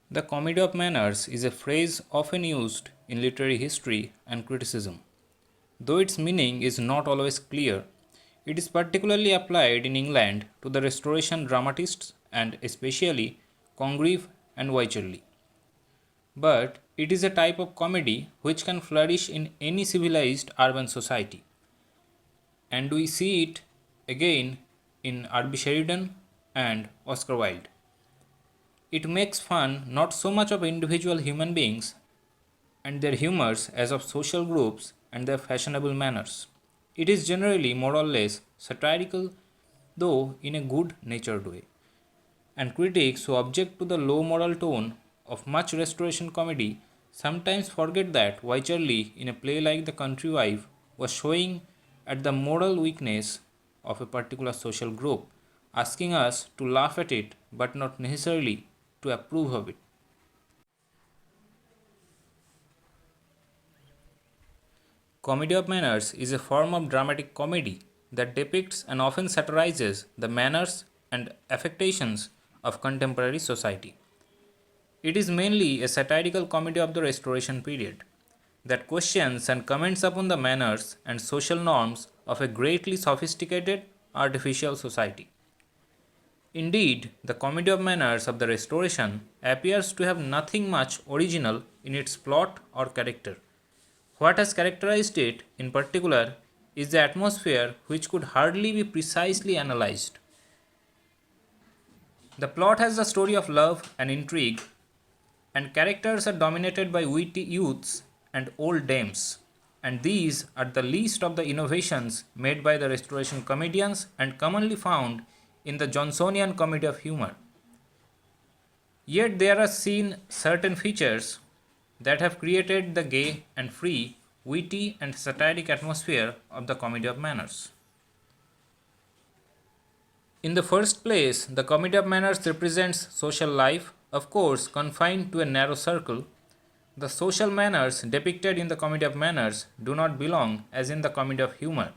The comedy of manners is a phrase often used in literary history and criticism. Though its meaning is not always clear, it is particularly applied in England to the Restoration dramatists and especially Congreve and Wycherley. But it is a type of comedy which can flourish in any civilized urban society. And we see it again in R.B. Sheridan and Oscar Wilde. It makes fun not so much of individual human beings and their humors as of social groups and their fashionable manners. It is generally more or less satirical, though in a good natured way. And critics who object to the low moral tone of much restoration comedy sometimes forget that Wycherley, in a play like The Country Wife, was showing at the moral weakness of a particular social group, asking us to laugh at it but not necessarily to approve of it. Comedy of manners is a form of dramatic comedy that depicts and often satirizes the manners and affectations of contemporary society. It is mainly a satirical comedy of the Restoration period that questions and comments upon the manners and social norms of a greatly sophisticated artificial society. Indeed, the comedy of manners of the Restoration appears to have nothing much original in its plot or character. What has characterized it, in particular, is the atmosphere which could hardly be precisely analyzed. The plot has the story of love and intrigue, and characters are dominated by witty youths and old dames. And these are the least of the innovations made by the Restoration comedians and commonly found in the Johnsonian comedy of humor. Yet there are seen certain features that have created the gay and free, witty and satiric atmosphere of the comedy of manners. In the first place, the comedy of manners represents social life, of course confined to a narrow circle. The social manners depicted in the comedy of manners do not belong, as in the comedy of humor,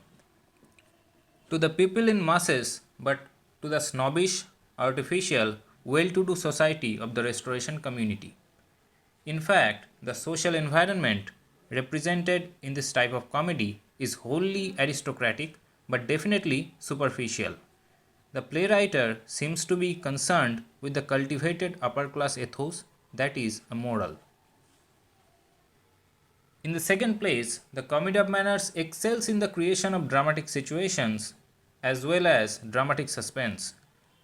to the people in masses, but to the snobbish, artificial, well to do society of the Restoration community. In fact, the social environment represented in this type of comedy is wholly aristocratic but definitely superficial. The playwright seems to be concerned with the cultivated upper class ethos, that is, a moral. In the second place, the comedy of manners excels in the creation of dramatic situations as well as dramatic suspense.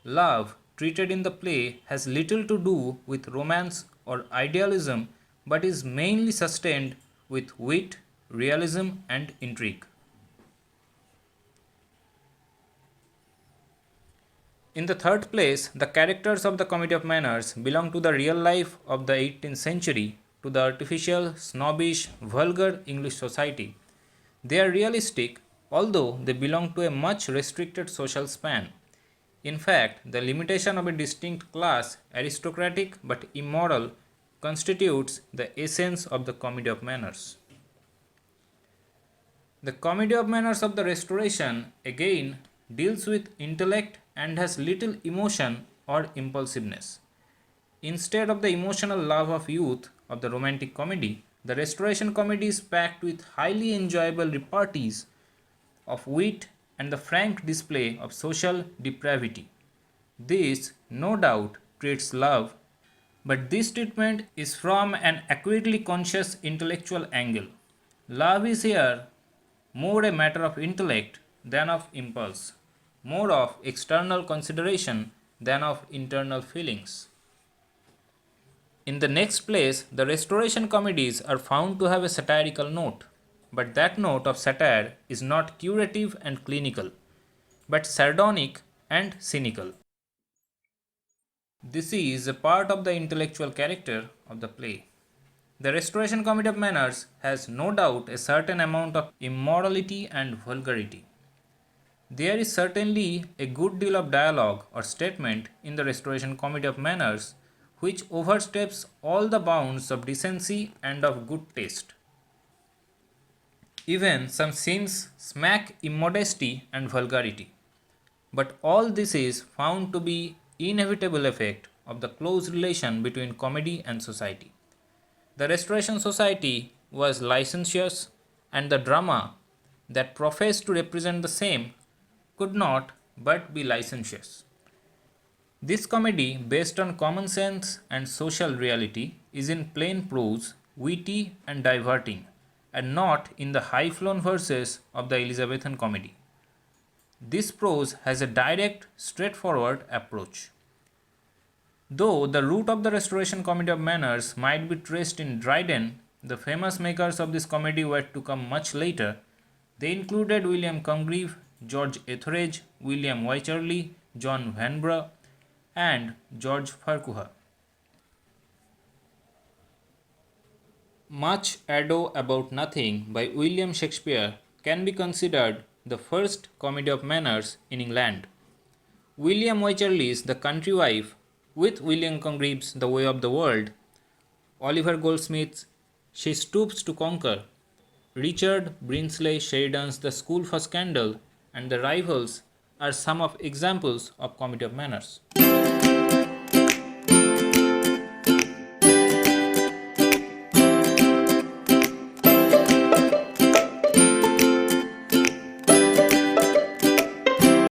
Love, treated in the play, has little to do with romance or idealism but is mainly sustained with wit, realism, and intrigue. In the third place, the characters of the Comedy of Manners belong to the real life of the 18th century, to the artificial, snobbish, vulgar English society. They are realistic, although they belong to a much restricted social span. In fact, the limitation of a distinct class, aristocratic but immoral, constitutes the essence of the Comedy of Manners. The Comedy of Manners of the Restoration, again, deals with intellect and has little emotion or impulsiveness. Instead of the emotional love of youth of the romantic comedy, the Restoration comedy is packed with highly enjoyable repartees of wit and the frank display of social depravity. This, no doubt, treats love, but this treatment is from an accurately conscious intellectual angle. Love is here more a matter of intellect than of impulse, more of external consideration than of internal feelings. In the next place, the Restoration comedies are found to have a satirical note, but that note of satire is not curative and clinical, but sardonic and cynical. This is a part of the intellectual character of the play. The Restoration Comedy of Manners has no doubt a certain amount of immorality and vulgarity. There is certainly a good deal of dialogue or statement in the Restoration Comedy of Manners which oversteps all the bounds of decency and of good taste. Even some scenes smack immodesty and vulgarity. But all this is found to be inevitable effect of the close relation between comedy and society. The Restoration Society was licentious, and the drama that professed to represent the same could not but be licentious. This comedy, based on common sense and social reality, is in plain prose, witty and diverting, and not in the high flown verses of the Elizabethan comedy. This prose has a direct, straightforward approach. Though the root of the Restoration comedy of manners might be traced in Dryden, the famous makers of this comedy were to come much later. They included William Congreve, George Etheredge, William Wycherley, John Vanbrugh, and George Farquhar. Much Ado About Nothing by William Shakespeare can be considered the first comedy of manners in England. William Wycherley's The Country Wife, with William Congreve's The Way of the World, Oliver Goldsmith's She Stoops to Conquer, Richard Brinsley Sheridan's The School for Scandal, and The Rivals are some of examples of comedy of manners.